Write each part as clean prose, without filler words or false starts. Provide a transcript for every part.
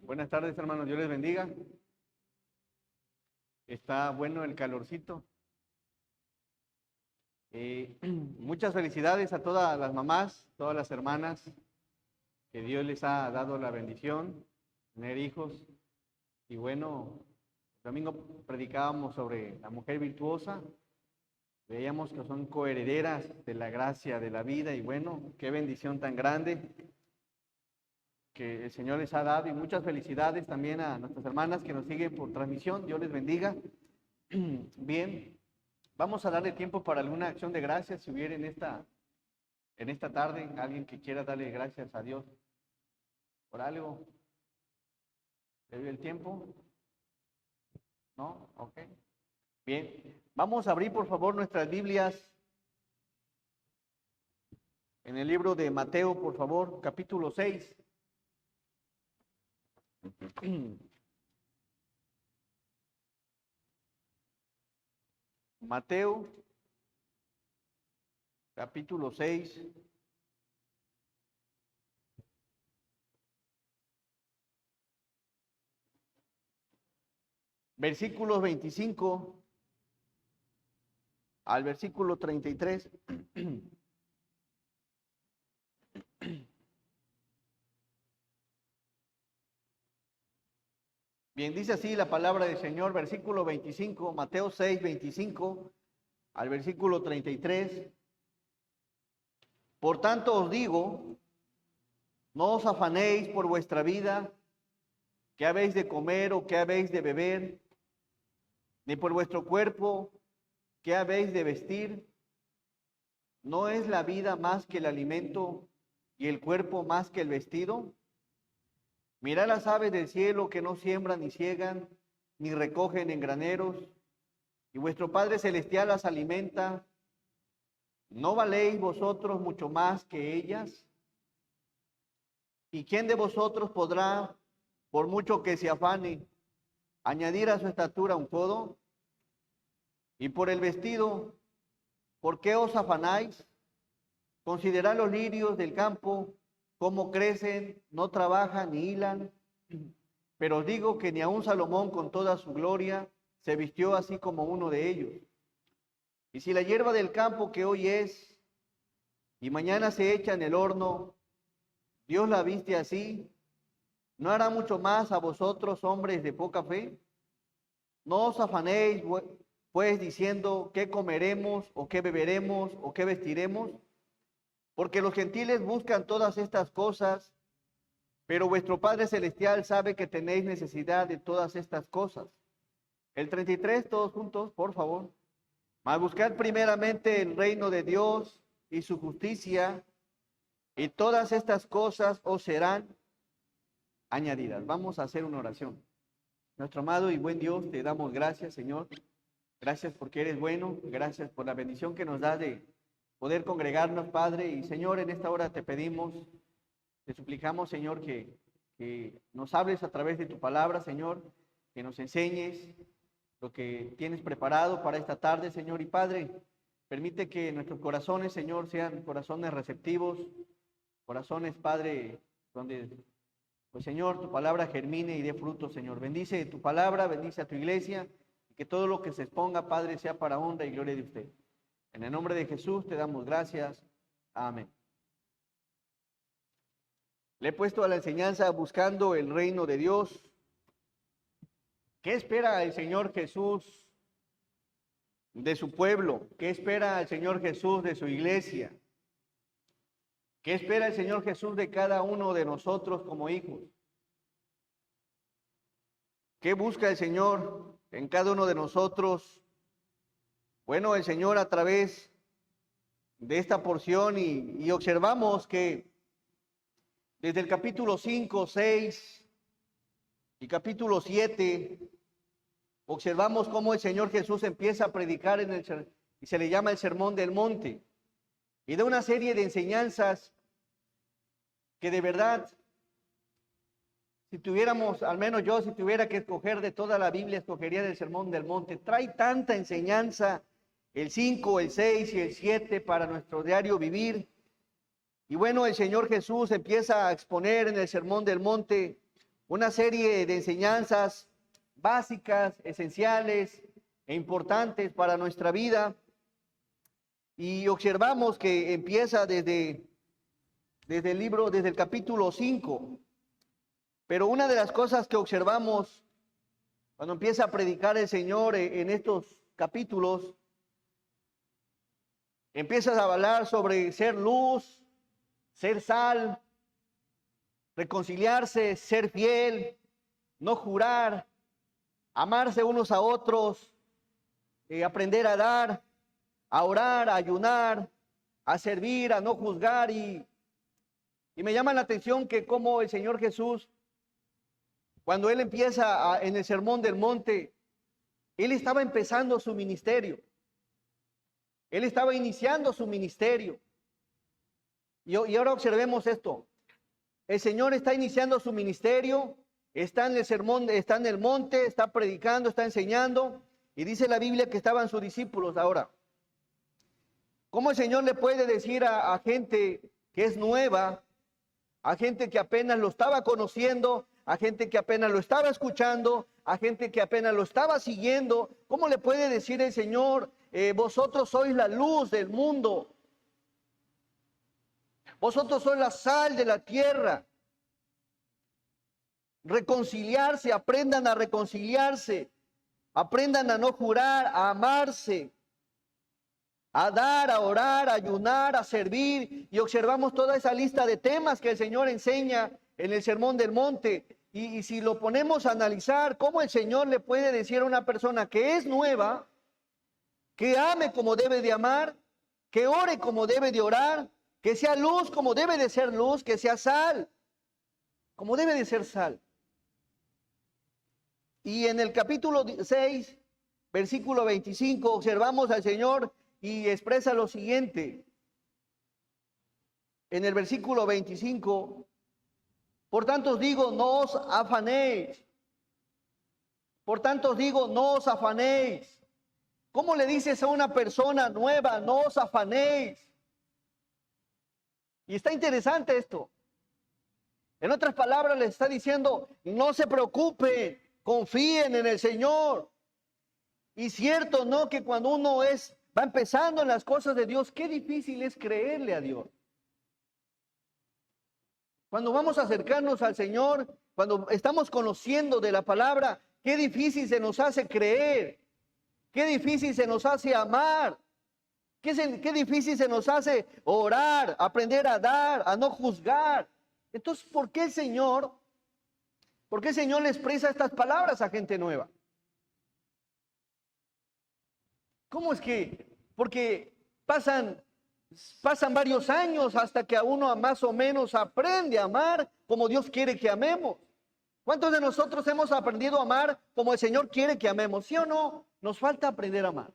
Buenas tardes, hermanos. Dios les bendiga. Está bueno el calorcito. Muchas felicidades a todas las mamás, todas las hermanas, que Dios les ha dado la bendición de tener hijos. Y bueno, el domingo predicábamos sobre la mujer virtuosa. Veíamos que son coherederas de la gracia de la vida. Y bueno, qué bendición tan grande que el Señor les ha dado, y muchas felicidades también a nuestras hermanas que nos siguen por transmisión. Dios les bendiga. Bien, vamos a darle tiempo para alguna acción de gracias. Si hubiera en esta tarde alguien que quiera darle gracias a Dios por algo, ¿le doy el tiempo? ¿No? Ok. Bien, vamos a abrir por favor nuestras Biblias en el libro de Mateo, por favor, capítulo 6. Mateo, capítulo 6. Versículos 25 al versículo 33. Bien, dice así la palabra del Señor, versículo 25, Mateo 6, 25 al versículo 33. Por tanto os digo, no os afanéis por vuestra vida, qué habéis de comer o qué habéis de beber, ni por vuestro cuerpo, qué habéis de vestir. ¿No es la vida más que el alimento y el cuerpo más que el vestido? Mirad las aves del cielo que no siembran ni ciegan, ni recogen en graneros, y vuestro Padre Celestial las alimenta. ¿No valéis vosotros mucho más que ellas? ¿Y quién de vosotros podrá, por mucho que se afane, añadir a su estatura un codo? Y por el vestido, ¿por qué os afanáis? Considerad los lirios del campo, cómo crecen, no trabajan ni hilan. Pero os digo que ni aun Salomón con toda su gloria se vistió así como uno de ellos. Y si la hierba del campo que hoy es y mañana se echa en el horno, Dios la viste así, ¿no hará mucho más a vosotros, hombres de poca fe? No os afanéis, pues, diciendo qué comeremos o qué beberemos o qué vestiremos, porque los gentiles buscan todas estas cosas, pero vuestro Padre Celestial sabe que tenéis necesidad de todas estas cosas. El 33, todos juntos, por favor. Mas buscad primeramente el reino de Dios y su justicia, y todas estas cosas os serán añadidas. Vamos a hacer una oración. Nuestro amado y buen Dios, te damos gracias, Señor. Gracias porque eres bueno. Gracias por la bendición que nos da de poder congregarnos, Padre. Y Señor, en esta hora te pedimos, te suplicamos, Señor, que nos hables a través de tu palabra, Señor, que nos enseñes lo que tienes preparado para esta tarde, Señor. Y Padre, permite que nuestros corazones, Señor, sean corazones receptivos, corazones, Padre, donde, pues, Señor, tu palabra germine y dé fruto, Señor. Bendice tu palabra, bendice a tu iglesia, y que todo lo que se exponga, Padre, sea para honra y gloria de usted. En el nombre de Jesús te damos gracias. Amén. Le he puesto a la enseñanza buscando el reino de Dios. ¿Qué espera el Señor Jesús de su pueblo? ¿Qué espera el Señor Jesús de su iglesia? ¿Qué espera el Señor Jesús de cada uno de nosotros como hijos? ¿Qué busca el Señor en cada uno de nosotros? Bueno, el Señor a través de esta porción y observamos que desde el capítulo 5, 6 y capítulo 7, observamos cómo el Señor Jesús empieza a predicar y se le llama el Sermón del Monte, y da una serie de enseñanzas que de verdad, si tuviéramos, al menos yo, si tuviera que escoger de toda la Biblia, escogería del Sermón del Monte. Trae tanta enseñanza, el 5, el 6 y el 7 para nuestro diario vivir. Y bueno, el Señor Jesús empieza a exponer en el Sermón del Monte una serie de enseñanzas básicas, esenciales e importantes para nuestra vida. Y observamos que empieza desde el libro, desde el capítulo 5. Pero una de las cosas que observamos cuando empieza a predicar el Señor en estos capítulos, empieza a hablar sobre ser luz, ser sal, reconciliarse, ser fiel, no jurar, amarse unos a otros, aprender a dar, a orar, a ayunar, a servir, a no juzgar. Y me llama la atención que como el Señor Jesús, cuando Él empieza en el Sermón del Monte, Él estaba empezando su ministerio. Él estaba iniciando su ministerio. Y ahora observemos esto. El Señor está iniciando su ministerio, está en el sermón, está en el monte, está predicando, está enseñando. Y dice la Biblia que estaban sus discípulos ahora. ¿Cómo el Señor le puede decir a gente que es nueva, a gente que apenas lo estaba conociendo, a gente que apenas lo estaba escuchando, a gente que apenas lo estaba siguiendo? ¿Cómo le puede decir el Señor, vosotros sois la luz del mundo? Vosotros sois la sal de la tierra. Reconciliarse, aprendan a reconciliarse, aprendan a no jurar, a amarse, a dar, a orar, a ayunar, a servir. Y observamos toda esa lista de temas que el Señor enseña en el Sermón del Monte. Y si lo ponemos a analizar, ¿cómo el Señor le puede decir a una persona que es nueva, que ame como debe de amar, que ore como debe de orar, que sea luz como debe de ser luz, que sea sal como debe de ser sal? Y en el capítulo 6, versículo 25, observamos al Señor y expresa lo siguiente. En el versículo 25, por tanto os digo, no os afanéis. Por tanto os digo, no os afanéis. ¿Cómo le dices a una persona nueva, no os afanéis? Y está interesante esto. En otras palabras, le está diciendo, no se preocupen, confíen en el Señor. Y cierto, ¿no? Que cuando uno va empezando en las cosas de Dios, qué difícil es creerle a Dios. Cuando vamos a acercarnos al Señor, cuando estamos conociendo de la palabra, qué difícil se nos hace creer, qué difícil se nos hace amar, qué difícil se nos hace orar, aprender a dar, a no juzgar. Entonces, ¿por qué el Señor le expresa estas palabras a gente nueva? ¿Cómo es que? Porque pasan varios años hasta que a uno más o menos aprende a amar como Dios quiere que amemos. ¿Cuántos de nosotros hemos aprendido a amar como el Señor quiere que amemos? ¿Sí o no? Nos falta aprender a amar.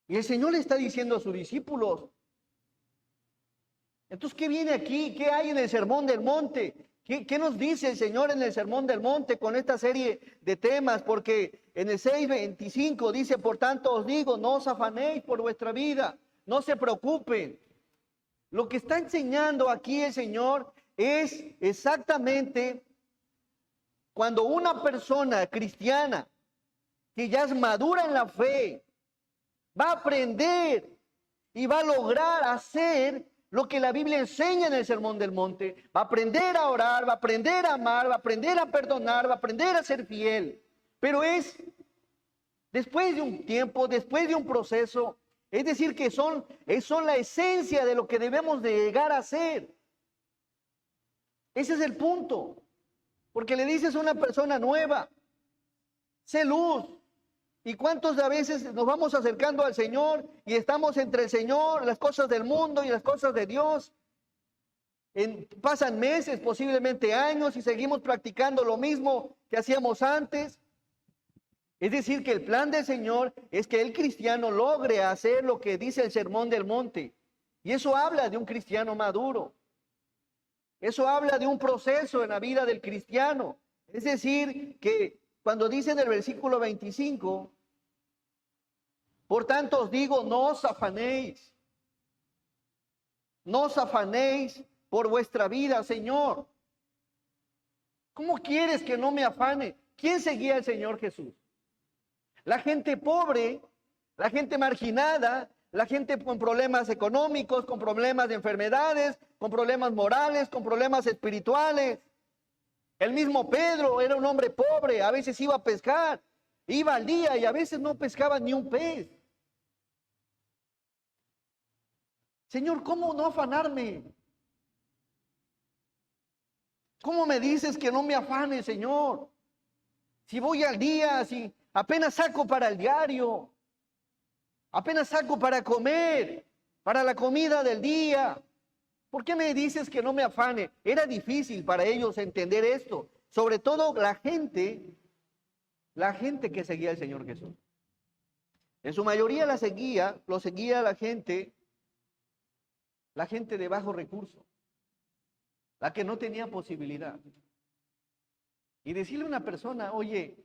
Y el Señor le está diciendo a sus discípulos. Entonces, ¿qué viene aquí? ¿Qué hay en el Sermón del Monte? ¿Qué nos dice el Señor en el Sermón del Monte con esta serie de temas? Porque en el 6:25 dice, por tanto os digo, no os afanéis por vuestra vida, no se preocupen. Lo que está enseñando aquí el Señor es exactamente cuando una persona cristiana que ya es madura en la fe va a aprender y va a lograr hacer lo que la Biblia enseña en el Sermón del Monte. Va a aprender a orar, va a aprender a amar, va a aprender a perdonar, va a aprender a ser fiel. Pero es después de un tiempo, después de un proceso. Es decir, que son la esencia de lo que debemos de llegar a ser. Ese es el punto. Porque le dices a una persona nueva, sé luz. ¿Y cuántos de veces nos vamos acercando al Señor y estamos entre el Señor, las cosas del mundo y las cosas de Dios? Pasan meses, posiblemente años, y seguimos practicando lo mismo que hacíamos antes. Es decir, que el plan del Señor es que el cristiano logre hacer lo que dice el Sermón del Monte. Y eso habla de un cristiano maduro. Eso habla de un proceso en la vida del cristiano. Es decir, que cuando dice en el versículo 25, por tanto os digo, no os afanéis. No os afanéis por vuestra vida, Señor. ¿Cómo quieres que no me afane? ¿Quién seguía al Señor Jesús? La gente pobre, la gente marginada, la gente con problemas económicos, con problemas de enfermedades, con problemas morales, con problemas espirituales. El mismo Pedro era un hombre pobre, a veces iba a pescar, iba al día y a veces no pescaba ni un pez. Señor, ¿cómo no afanarme? ¿Cómo me dices que no me afane, Señor? Si voy al día, si apenas saco para el diario, apenas saco para comer, para la comida del día. ¿Por qué me dices que no me afane? Era difícil para ellos entender esto, sobre todo la gente que seguía al Señor Jesús. En su mayoría lo seguía la gente de bajos recursos, la que no tenía posibilidad. Y decirle a una persona, oye,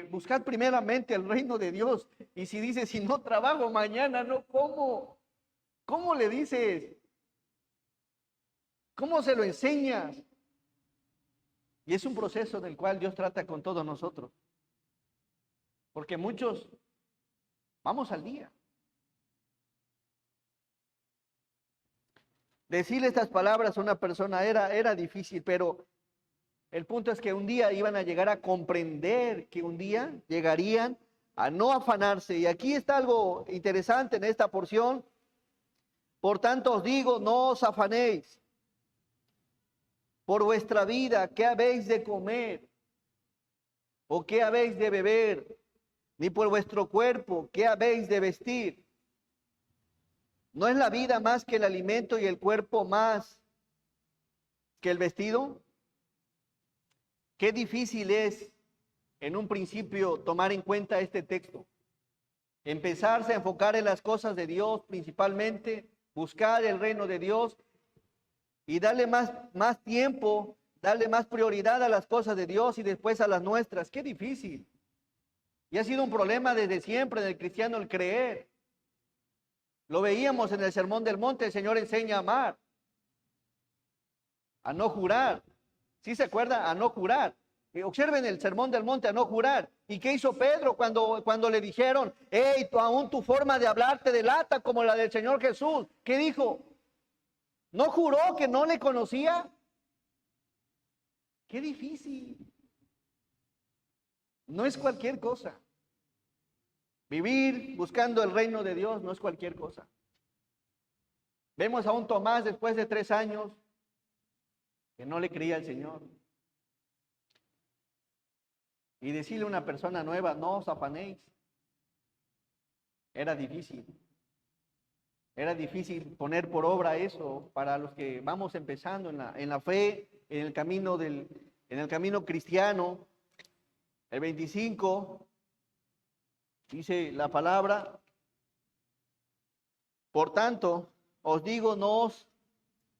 buscad primeramente el reino de Dios, y si dice, si no trabajo mañana, no como. ¿Cómo le dices? ¿Cómo se lo enseñas? Y es un proceso en el cual Dios trata con todos nosotros. Porque muchos vamos al día. Decirle estas palabras a una persona era difícil, pero el punto es que un día iban a llegar a comprender, que un día llegarían a no afanarse. Y aquí está algo interesante en esta porción. Por tanto os digo, no os afanéis por vuestra vida, qué habéis de comer o qué habéis de beber, ni por vuestro cuerpo, qué habéis de vestir. ¿No es la vida más que el alimento y el cuerpo más que el vestido? Qué difícil es en un principio tomar en cuenta este texto. Empezarse a enfocar en las cosas de Dios principalmente, buscar el reino de Dios y darle más tiempo, darle más prioridad a las cosas de Dios y después a las nuestras. Qué difícil. Y ha sido un problema desde siempre del cristiano el creer. Lo veíamos en el Sermón del Monte, el Señor enseña a amar, a no jurar. ¿Sí se acuerda? A no jurar. Observen el Sermón del Monte, a no jurar. ¿Y qué hizo Pedro cuando le dijeron, hey, aún tu forma de hablar te delata como la del Señor Jesús? ¿Qué dijo? ¿No juró que no le conocía? Qué difícil. No es cualquier cosa. Vivir buscando el reino de Dios no es cualquier cosa. Vemos a un Tomás después de 3 años que no le creía al Señor. Y decirle a una persona nueva, no os afanéis, era difícil. Era difícil poner por obra eso para los que vamos empezando en la fe, en el camino cristiano. El 25 dice la palabra, por tanto, os digo, no os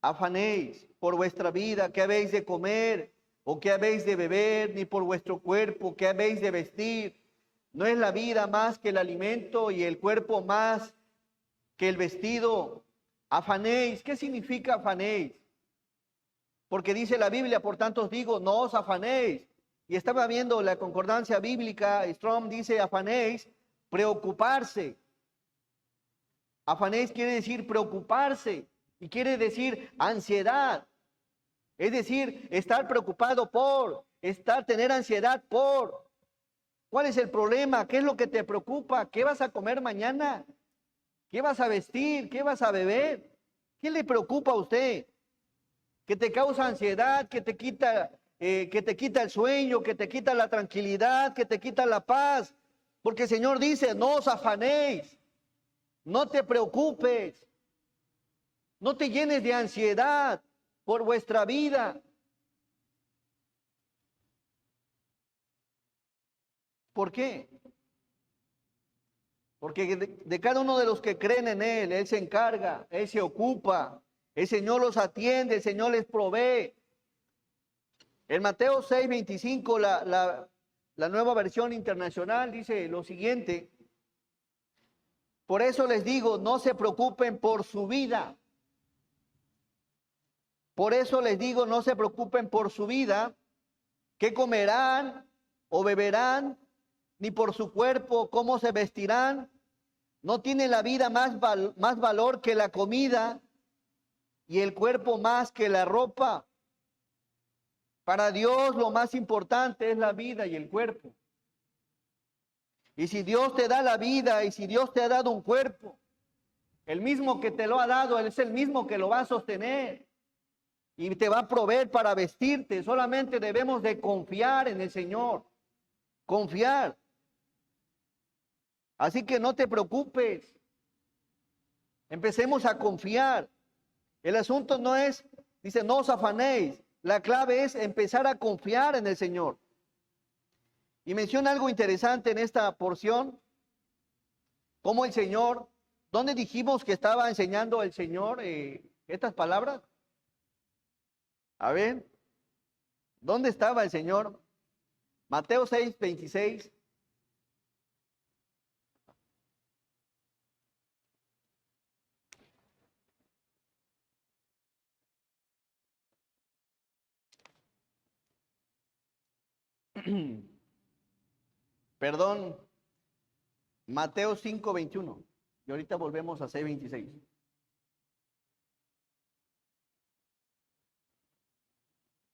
afanéis por vuestra vida, qué habéis de comer o qué habéis de beber, ni por vuestro cuerpo, qué habéis de vestir. ¿No es la vida más que el alimento y el cuerpo más que el vestido? Afanéis. ¿Qué significa afanéis? Porque dice la Biblia, por tanto os digo, no os afanéis. Y estaba viendo la concordancia bíblica, Strong dice afanéis, preocuparse. Afanéis quiere decir preocuparse y quiere decir ansiedad. Es decir, estar preocupado tener ansiedad por. ¿Cuál es el problema? ¿Qué es lo que te preocupa? ¿Qué vas a comer mañana? ¿Qué vas a vestir? ¿Qué vas a beber? ¿Qué le preocupa a usted? ¿Que te causa ansiedad? ¿Que te quita el sueño? ¿Que te quita la tranquilidad? ¿Que te quita la paz? Porque el Señor dice, no os afanéis, no te preocupes, no te llenes de ansiedad por vuestra vida. ¿Por qué? Porque de cada uno de los que creen en Él se encarga, Él se ocupa, el Señor los atiende, el Señor les provee. En Mateo 6:25, la nueva versión internacional dice lo siguiente: por eso les digo, no se preocupen por su vida. Por eso les digo, no se preocupen por su vida, qué comerán o beberán, ni por su cuerpo cómo se vestirán. ¿No tiene la vida más valor que la comida y el cuerpo más que la ropa? Para Dios lo más importante es la vida y el cuerpo. Y si Dios te da la vida y si Dios te ha dado un cuerpo, el mismo que te lo ha dado, Él es el mismo que lo va a sostener y te va a proveer para vestirte. Solamente debemos de confiar en el Señor, confiar. Así que no te preocupes, empecemos a confiar. El asunto no es, dice, no os afanéis. La clave es empezar a confiar en el Señor. Y menciona algo interesante en esta porción, como el Señor, ¿dónde dijimos que estaba enseñando el Señor estas palabras? A ver, ¿dónde estaba el Señor? Mateo 6:26. Perdón, Mateo 5:21. Y ahorita volvemos a 6:26.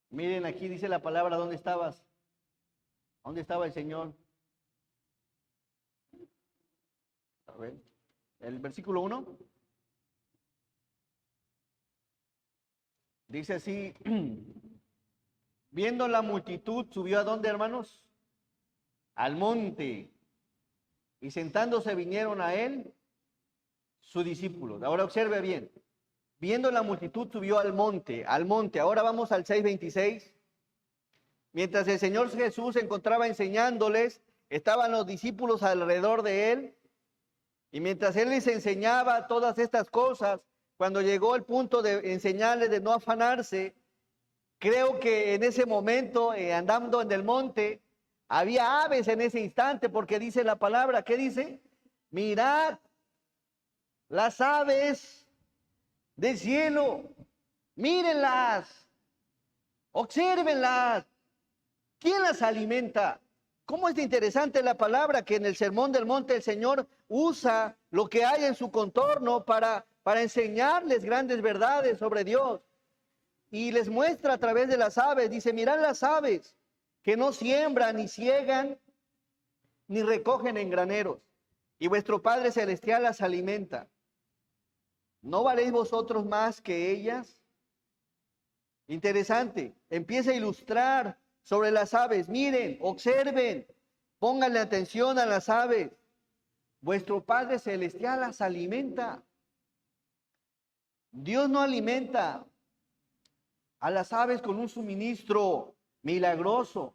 Miren, aquí dice la palabra, ¿dónde estabas? ¿Dónde estaba el Señor? A ver, el versículo 1 dice así, viendo la multitud, ¿subió a dónde, hermanos? Al monte. Y sentándose vinieron a él sus discípulos. Ahora observe bien. Viendo la multitud, subió al monte, al monte. Ahora vamos al 6:26. Mientras el Señor Jesús se encontraba enseñándoles, estaban los discípulos alrededor de él. Y mientras él les enseñaba todas estas cosas, cuando llegó el punto de enseñarles de no afanarse, creo que en ese momento, andando en el monte, había aves en ese instante, porque dice la palabra, ¿qué dice? Mirad las aves del cielo, mírenlas, obsérvenlas. ¿Quién las alimenta? ¿Cómo es interesante la palabra que en el Sermón del Monte el Señor usa lo que hay en su contorno para enseñarles grandes verdades sobre Dios? Y les muestra a través de las aves. Dice, mirad las aves que no siembran, ni ciegan, ni recogen en graneros. Y vuestro Padre Celestial las alimenta. ¿No valéis vosotros más que ellas? Interesante. Empieza a ilustrar sobre las aves. Miren, observen, pónganle atención a las aves. Vuestro Padre Celestial las alimenta. Dios no alimenta a las aves con un suministro milagroso,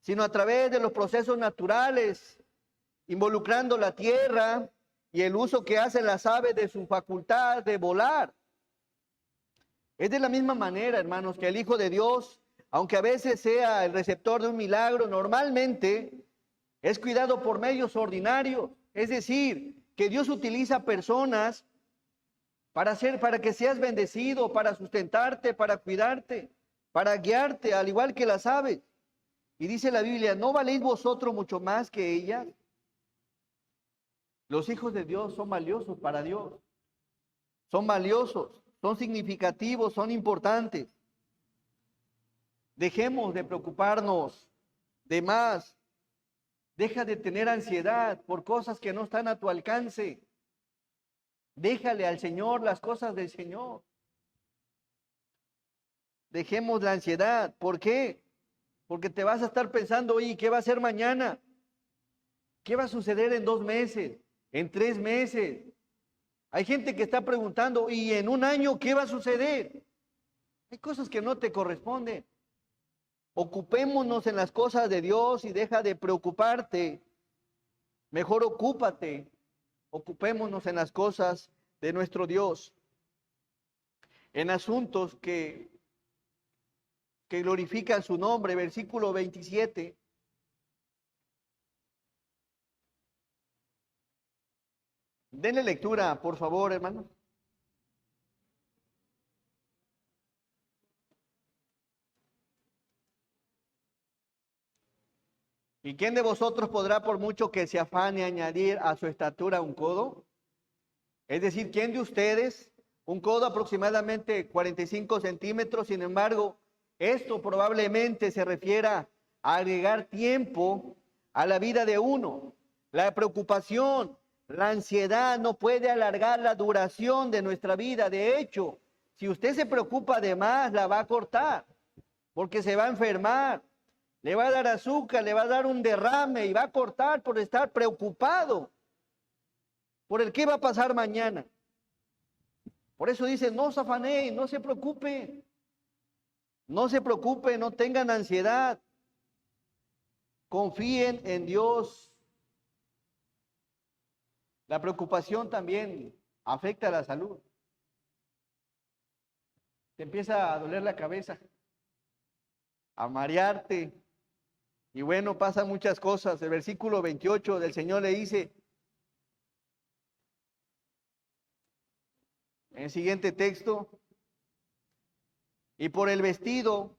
sino a través de los procesos naturales, involucrando la tierra y el uso que hacen las aves de su facultad de volar. Es de la misma manera, hermanos, que el Hijo de Dios, aunque a veces sea el receptor de un milagro, normalmente es cuidado por medios ordinarios. Es decir, que Dios utiliza personas para que seas bendecido, para sustentarte, para cuidarte, para guiarte, al igual que las aves. Y dice la Biblia, ¿no valéis vosotros mucho más que ellas? Los hijos de Dios son valiosos para Dios. Son valiosos, son significativos, son importantes. Dejemos de preocuparnos de más. Deja de tener ansiedad por cosas que no están a tu alcance. Déjale al Señor las cosas del Señor. Dejemos la ansiedad. ¿Por qué? Porque te vas a estar pensando, oye, ¿qué va a ser mañana? ¿Qué va a suceder en 2 meses? ¿En 3 meses? Hay gente que está preguntando, ¿y en un año qué va a suceder? Hay cosas que no te corresponden. Ocupémonos en las cosas de Dios y deja de preocuparte. Mejor ocúpate. Ocupémonos en las cosas de nuestro Dios. En asuntos que glorifican su nombre. Versículo 27. Denle lectura, por favor, hermano. ¿Y quién de vosotros podrá, por mucho que se afane, añadir a su estatura un codo? Es decir, ¿quién de ustedes, un codo aproximadamente 45 centímetros, sin embargo, esto probablemente se refiera a agregar tiempo a la vida de uno? La preocupación, la ansiedad no puede alargar la duración de nuestra vida. De hecho, si usted se preocupa de más, la va a cortar, porque se va a enfermar, le va a dar azúcar, le va a dar un derrame y va a cortar por estar preocupado por el qué va a pasar mañana. Por eso dice, no se afanéis, no se preocupe, no se preocupe, no tengan ansiedad, confíen en Dios. La preocupación también afecta a la salud. Te empieza a doler la cabeza, a marearte, y bueno, pasan muchas cosas. El versículo 28 del Señor le dice, en el siguiente texto, y por el vestido,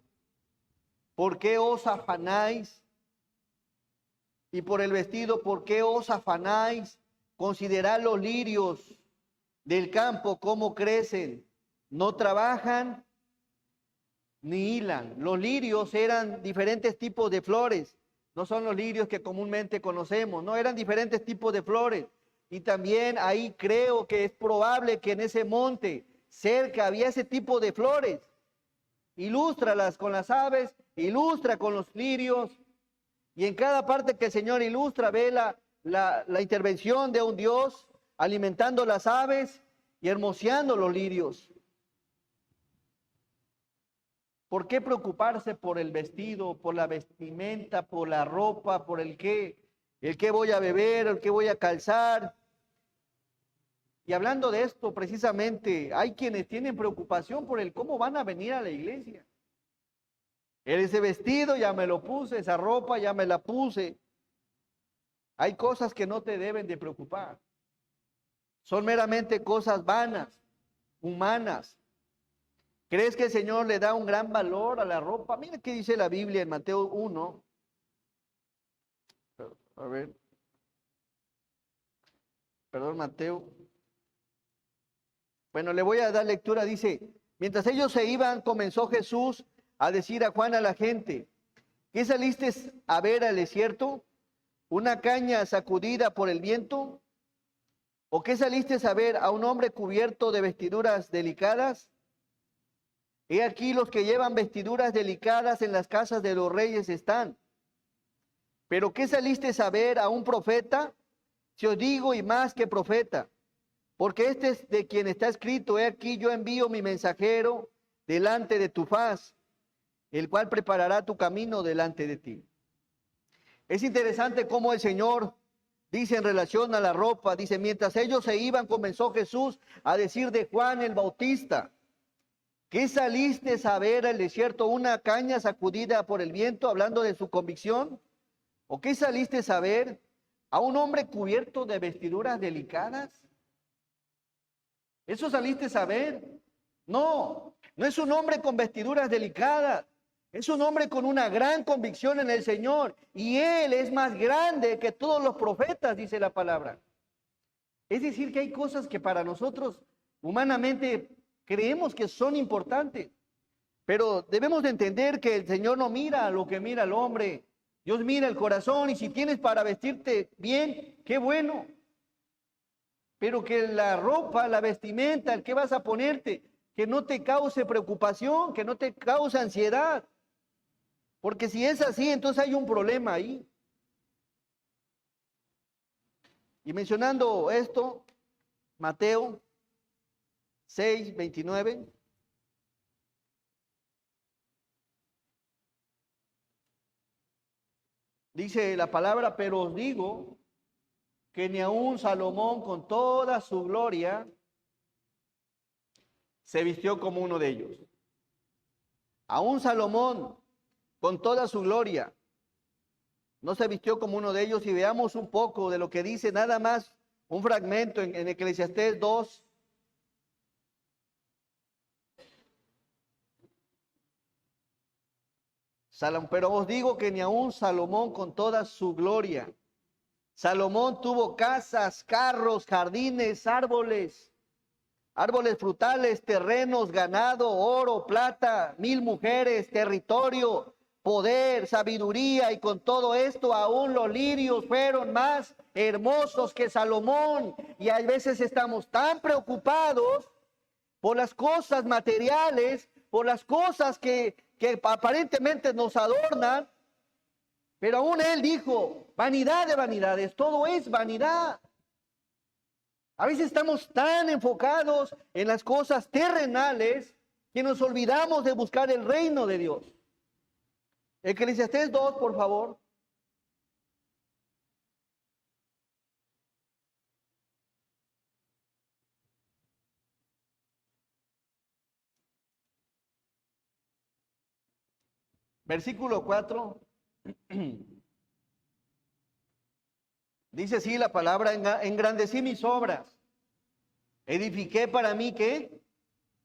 ¿por qué os afanáis? Y por el vestido, ¿por qué os afanáis? Considerad los lirios del campo, cómo crecen, no trabajan ni hilan. Los lirios eran diferentes tipos de flores, no son los lirios que comúnmente conocemos, no, eran diferentes tipos de flores. Y también ahí creo que es probable que en ese monte cerca había ese tipo de flores. Ilústralas con las aves, ilustra con los lirios, y en cada parte que el Señor ilustra ve la intervención de un Dios alimentando las aves y hermoseando los lirios. ¿Por qué preocuparse por el vestido, por la vestimenta, por la ropa, por el qué voy a beber, el qué voy a calzar? Y hablando de esto, precisamente, hay quienes tienen preocupación por el cómo van a venir a la iglesia. Ese vestido ya me lo puse, esa ropa ya me la puse. Hay cosas que no te deben de preocupar. Son meramente cosas vanas, humanas. ¿Crees que el Señor le da un gran valor a la ropa? Mira qué dice la Biblia en Mateo 1. A ver. Perdón, Mateo. Bueno, le voy a dar lectura. Dice, mientras ellos se iban, comenzó Jesús a decir a Juan, a la gente, ¿qué saliste a ver al desierto? ¿Una caña sacudida por el viento? ¿O qué saliste a ver a un hombre cubierto de vestiduras delicadas? He aquí los que llevan vestiduras delicadas en las casas de los reyes están. ¿Pero qué saliste a ver a un profeta? Si os digo, y más que profeta, porque este es de quien está escrito, he aquí yo envío mi mensajero delante de tu faz, el cual preparará tu camino delante de ti. Es interesante cómo el Señor dice en relación a la ropa, dice, mientras ellos se iban, comenzó Jesús a decir de Juan el Bautista, ¿qué saliste a ver al desierto? ¿Una caña sacudida por el viento? Hablando de su convicción. ¿O qué saliste a ver a un hombre cubierto de vestiduras delicadas? ¿Eso saliste a ver? No, no es un hombre con vestiduras delicadas. Es un hombre con una gran convicción en el Señor. Y Él es más grande que todos los profetas, dice la palabra. Es decir, que hay cosas que para nosotros humanamente creemos que son importantes. Pero debemos de entender que el Señor no mira lo que mira el hombre. Dios mira el corazón, y si tienes para vestirte bien, qué bueno. Pero que la ropa, la vestimenta, el que vas a ponerte, que no te cause preocupación, que no te cause ansiedad. Porque si es así, entonces hay un problema ahí. Y mencionando esto, Mateo 6:29. Dice la palabra, pero os digo que ni aun Salomón con toda su gloria se vistió como uno de ellos. Aún Salomón con toda su gloria no se vistió como uno de ellos. Y veamos un poco de lo que dice, nada más un fragmento en Eclesiastés 2. Pero os digo que ni aun Salomón con toda su gloria. Salomón tuvo casas, carros, jardines, árboles frutales, terrenos, ganado, oro, plata, 1000 mujeres, territorio, poder, sabiduría, y con todo esto aún los lirios fueron más hermosos que Salomón. Y a veces estamos tan preocupados por las cosas materiales, por las cosas que aparentemente nos adornan, pero aún él dijo, vanidad de vanidades, todo es vanidad. A veces estamos tan enfocados en las cosas terrenales que nos olvidamos de buscar el reino de Dios. Eclesiastés 2, por favor. Versículo 4. Dice así la palabra: engrandecí mis obras, edifiqué para mí, ¿qué?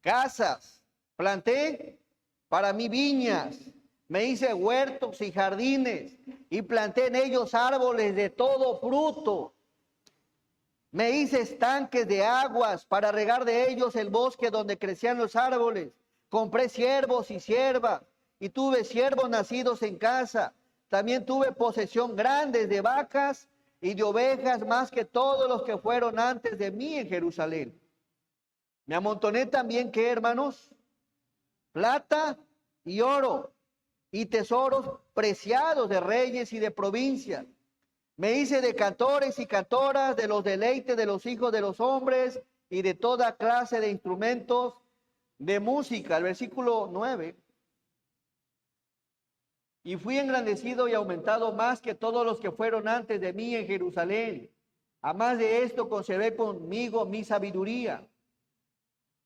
Casas, planté para mí viñas, me hice huertos y jardines, y planté en ellos árboles de todo fruto. Me hice estanques de aguas para regar de ellos el bosque donde crecían los árboles. Compré siervos y siervas, y tuve siervos nacidos en casa. También tuve posesión grandes de vacas y de ovejas, más que todos los que fueron antes de mí en Jerusalén. Me amontoné también, ¿qué, hermanos? Plata y oro, y tesoros preciados de reyes y de provincias. Me hice de cantores y cantoras, de los deleites de los hijos de los hombres, y de toda clase de instrumentos de música. El versículo 9. Y fui engrandecido y aumentado más que todos los que fueron antes de mí en Jerusalén. A más de esto conservé conmigo mi sabiduría.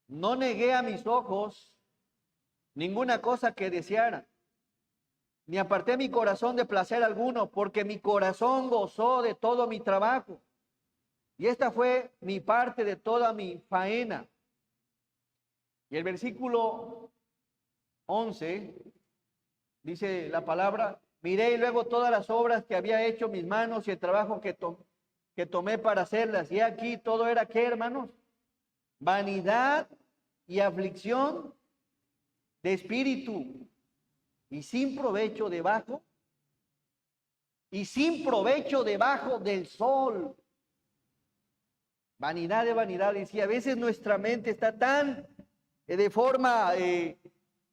No negué a mis ojos ninguna cosa que deseara, ni aparté mi corazón de placer alguno, porque mi corazón gozó de todo mi trabajo. Y esta fue mi parte de toda mi faena. Y el versículo 11 dice la palabra: miré y luego todas las obras que había hecho mis manos y el trabajo que tomé para hacerlas. Y aquí todo era, ¿qué, hermanos? Vanidad y aflicción de espíritu, y sin provecho debajo del sol. Vanidad de vanidades. Y a veces nuestra mente está tan de forma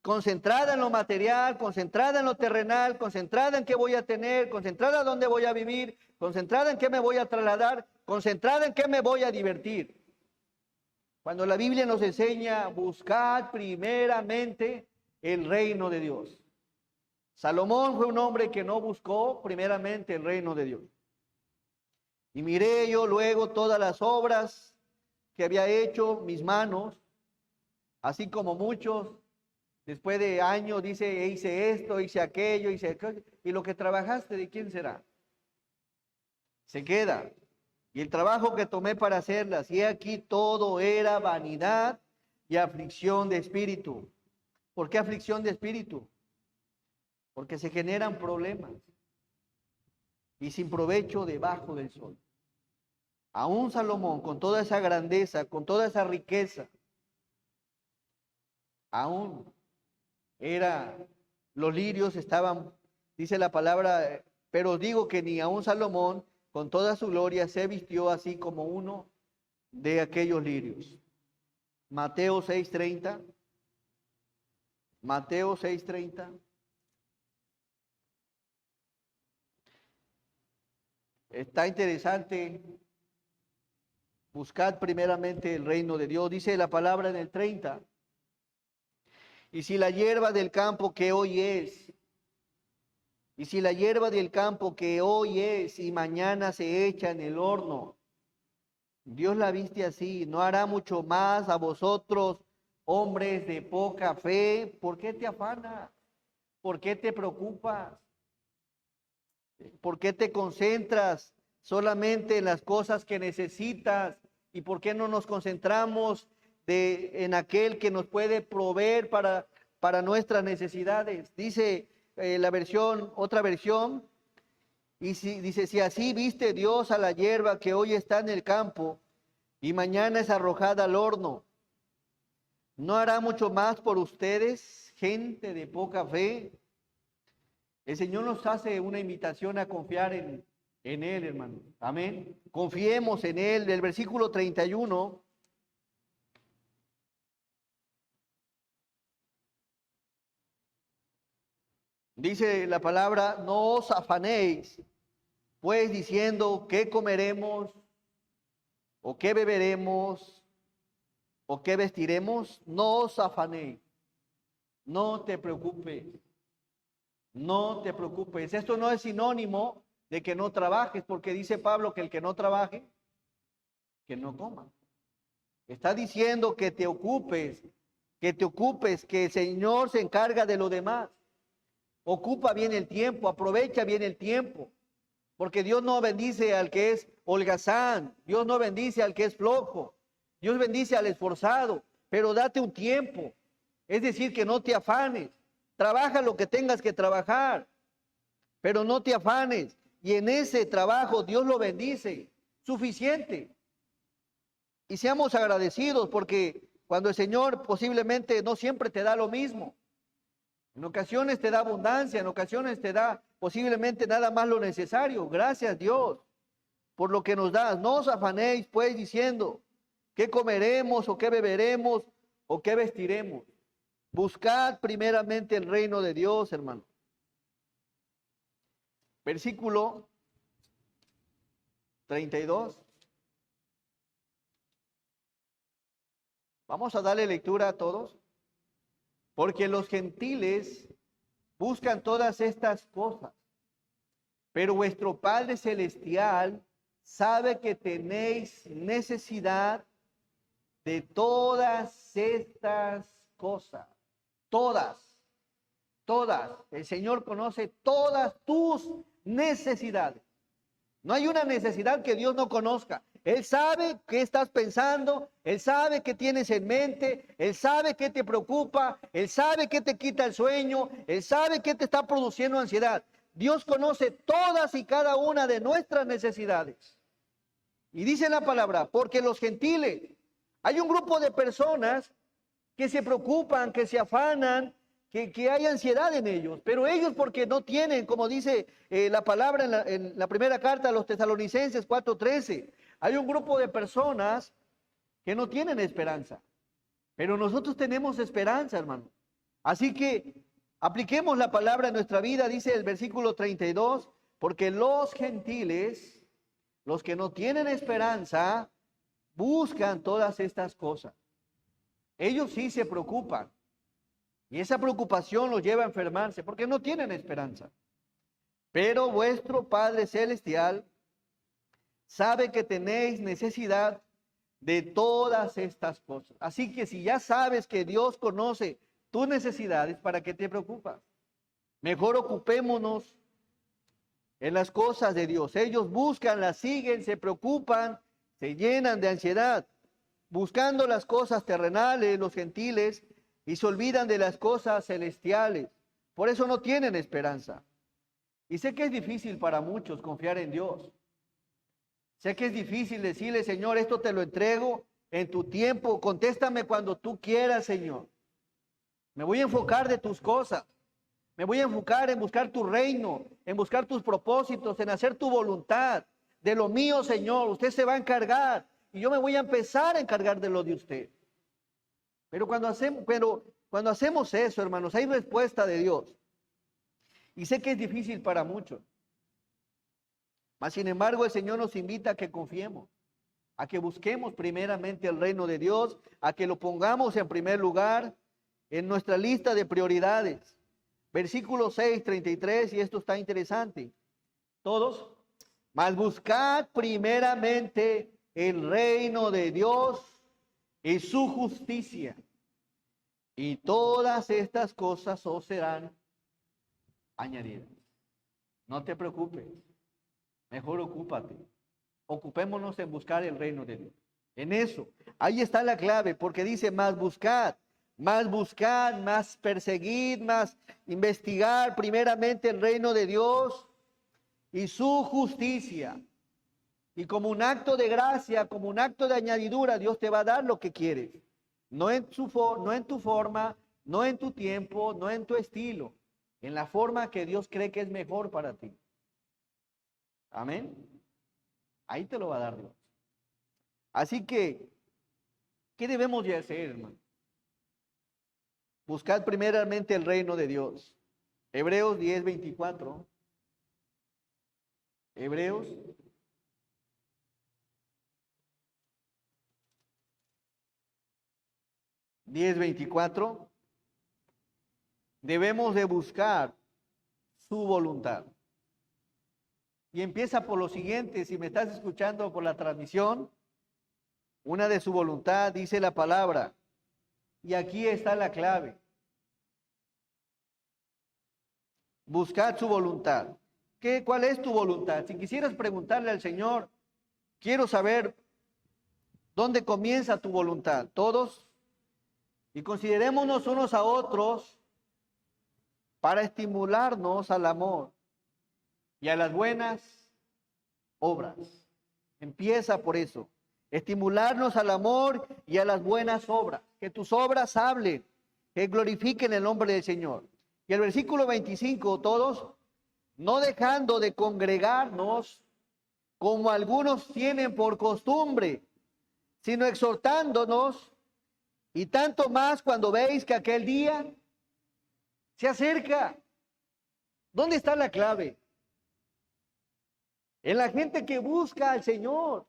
concentrada en lo material, concentrada en lo terrenal, concentrada en qué voy a tener, concentrada en dónde voy a vivir, concentrada en qué me voy a trasladar, concentrada en qué me voy a divertir. Cuando la Biblia nos enseña: buscad primeramente el reino de Dios. Salomón fue un hombre que no buscó primeramente el reino de Dios. Y miré yo luego todas las obras que había hecho mis manos, así como muchos, después de años, dice: hice esto, hice aquello, hice aquello. Y lo que trabajaste, ¿de quién será? Se queda. Y el trabajo que tomé para hacerlas, y aquí todo era vanidad y aflicción de espíritu. ¿Por qué aflicción de espíritu? Porque se generan problemas y sin provecho debajo del sol. Aún Salomón, con toda esa grandeza, con toda esa riqueza, aún los lirios estaban, dice la palabra: pero os digo que ni aún Salomón, con toda su gloria, se vistió así como uno de aquellos lirios. Mateo 6:30. Mateo 6:30. Está interesante. Buscad primeramente el reino de Dios. Dice la palabra en el 30. Y si la hierba del campo que hoy es, y mañana se echa en el horno, Dios la viste así, ¿no hará mucho más a vosotros, hombres de poca fe? ¿Por qué te afanas? ¿Por qué te preocupas? ¿Por qué te concentras solamente en las cosas que necesitas? ¿Y por qué no nos concentramos en aquel que nos puede proveer para nuestras necesidades? Dice otra versión, y dice, si así viste Dios a la hierba que hoy está en el campo y mañana es arrojada al horno, ¿no hará mucho más por ustedes, gente de poca fe? El Señor nos hace una invitación a confiar en Él, hermano. Amén. Confiemos en Él. Del versículo 31. Dice la palabra, no os afanéis, pues diciendo, ¿qué comeremos? ¿O qué beberemos? ¿O qué vestiremos? No os afanéis. No te preocupes. No te preocupes. Esto no es sinónimo de que no trabajes, porque dice Pablo que el que no trabaje, que no coma. Está diciendo que te ocupes, que el Señor se encarga de lo demás. Ocupa bien el tiempo, aprovecha bien el tiempo, porque Dios no bendice al que es holgazán, Dios no bendice al que es flojo, Dios bendice al esforzado, pero date un tiempo, es decir, que no te afanes, trabaja lo que tengas que trabajar, pero no te afanes, y en ese trabajo Dios lo bendice, suficiente. Y seamos agradecidos, porque cuando el Señor posiblemente no siempre te da lo mismo. En ocasiones te da abundancia, en ocasiones te da posiblemente nada más lo necesario. Gracias Dios por lo que nos das. No os afanéis pues diciendo, ¿qué comeremos o qué beberemos o qué vestiremos? Buscad primeramente el reino de Dios, hermano. Versículo 32. Vamos a darle lectura a todos. Porque los gentiles buscan todas estas cosas, pero vuestro Padre Celestial sabe que tenéis necesidad de todas estas cosas. Todas. El Señor conoce todas tus necesidades. No hay una necesidad que Dios no conozca. Él sabe qué estás pensando, Él sabe qué tienes en mente, Él sabe qué te preocupa, Él sabe qué te quita el sueño, Él sabe qué te está produciendo ansiedad. Dios conoce todas y cada una de nuestras necesidades. Y dice la palabra, porque los gentiles, hay un grupo de personas que se preocupan, que se afanan, que hay ansiedad en ellos, pero ellos porque no tienen, como dice la palabra en la primera carta a los Tesalonicenses 4:13, hay un grupo de personas que no tienen esperanza, pero nosotros tenemos esperanza, hermano. Así que apliquemos la palabra en nuestra vida, dice el versículo 32, porque los gentiles, los que no tienen esperanza, buscan todas estas cosas. Ellos sí se preocupan. Y esa preocupación los lleva a enfermarse porque no tienen esperanza. Pero vuestro Padre Celestial sabe que tenéis necesidad de todas estas cosas. Así que si ya sabes que Dios conoce tus necesidades, ¿para qué te preocupas? Mejor ocupémonos en las cosas de Dios. Ellos buscan, las siguen, se preocupan, se llenan de ansiedad, buscando las cosas terrenales, los gentiles, y se olvidan de las cosas celestiales. Por eso no tienen esperanza. Y sé que es difícil para muchos confiar en Dios. Sé que es difícil decirle, Señor, esto te lo entrego en tu tiempo. Contéstame cuando tú quieras, Señor. Me voy a enfocar de tus cosas. Me voy a enfocar en buscar tu reino, en buscar tus propósitos, en hacer tu voluntad. De lo mío, Señor, usted se va a encargar. Y yo me voy a empezar a encargar de lo de usted. Pero cuando hacemos eso, hermanos, hay respuesta de Dios. Y sé que es difícil para muchos. Mas, sin embargo, el Señor nos invita a que confiemos, a que busquemos primeramente el reino de Dios, a que lo pongamos en primer lugar en nuestra lista de prioridades. Versículo 6, 33, y esto está interesante. Todos, mas buscad primeramente el reino de Dios y su justicia, y todas estas cosas os serán añadidas. No te preocupes, mejor ocúpate. Ocupémonos en buscar el reino de Dios. En eso, ahí está la clave, porque dice, más buscad más buscar, más perseguir, más investigar primeramente el reino de Dios y su justicia. Y como un acto de gracia, como un acto de añadidura, Dios te va a dar lo que quieres. No en tu forma, no en tu tiempo, no en tu estilo, en la forma que Dios cree que es mejor para ti. Amén. Ahí te lo va a dar Dios. Así que, ¿qué debemos de hacer, hermano? Buscad primeramente el reino de Dios. Hebreos 10:24. Hebreos 10:24. Debemos de buscar su voluntad. Y empieza por lo siguiente, si me estás escuchando por la transmisión, una de su voluntad dice la palabra. Y aquí está la clave. Buscad su voluntad. ¿Cuál es tu voluntad? Si quisieras preguntarle al Señor, quiero saber dónde comienza tu voluntad. Todos. Y considerémonos unos a otros para estimularnos al amor y a las buenas obras. Empieza por eso. Estimularnos al amor y a las buenas obras. Que tus obras hablen, que glorifiquen el nombre del Señor. Y el versículo 25, todos, no dejando de congregarnos como algunos tienen por costumbre, sino exhortándonos, y tanto más cuando veis que aquel día se acerca. ¿Dónde está la clave? En la gente que busca al Señor,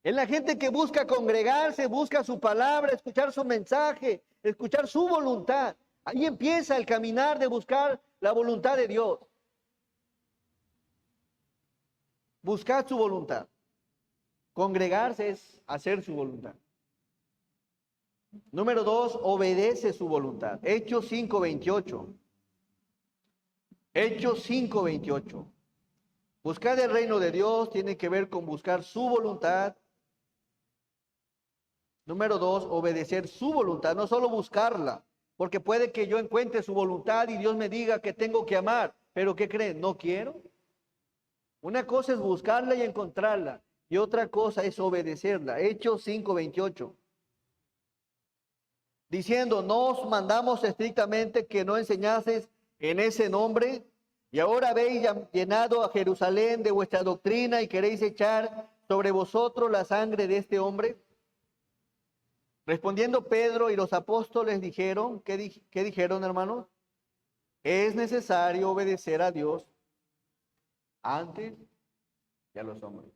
en la gente que busca congregarse, busca su palabra, escuchar su mensaje, escuchar su voluntad. Ahí empieza el caminar de buscar la voluntad de Dios. Buscar su voluntad. Congregarse es hacer su voluntad. Número 2, obedece su voluntad. Hechos 5:28. Hechos 5:28. Buscar el reino de Dios tiene que ver con buscar su voluntad. Número 2, obedecer su voluntad, no solo buscarla, porque puede que yo encuentre su voluntad y Dios me diga que tengo que amar, pero ¿qué creen? No quiero. Una cosa es buscarla y encontrarla, y otra cosa es obedecerla. Hechos 5:28. Diciendo, no os mandamos estrictamente que no enseñaseis en ese nombre, y ahora habéis llenado a Jerusalén de vuestra doctrina y queréis echar sobre vosotros la sangre de este hombre. Respondiendo Pedro y los apóstoles dijeron, ¿qué dijeron, hermanos? Es necesario obedecer a Dios antes que a los hombres.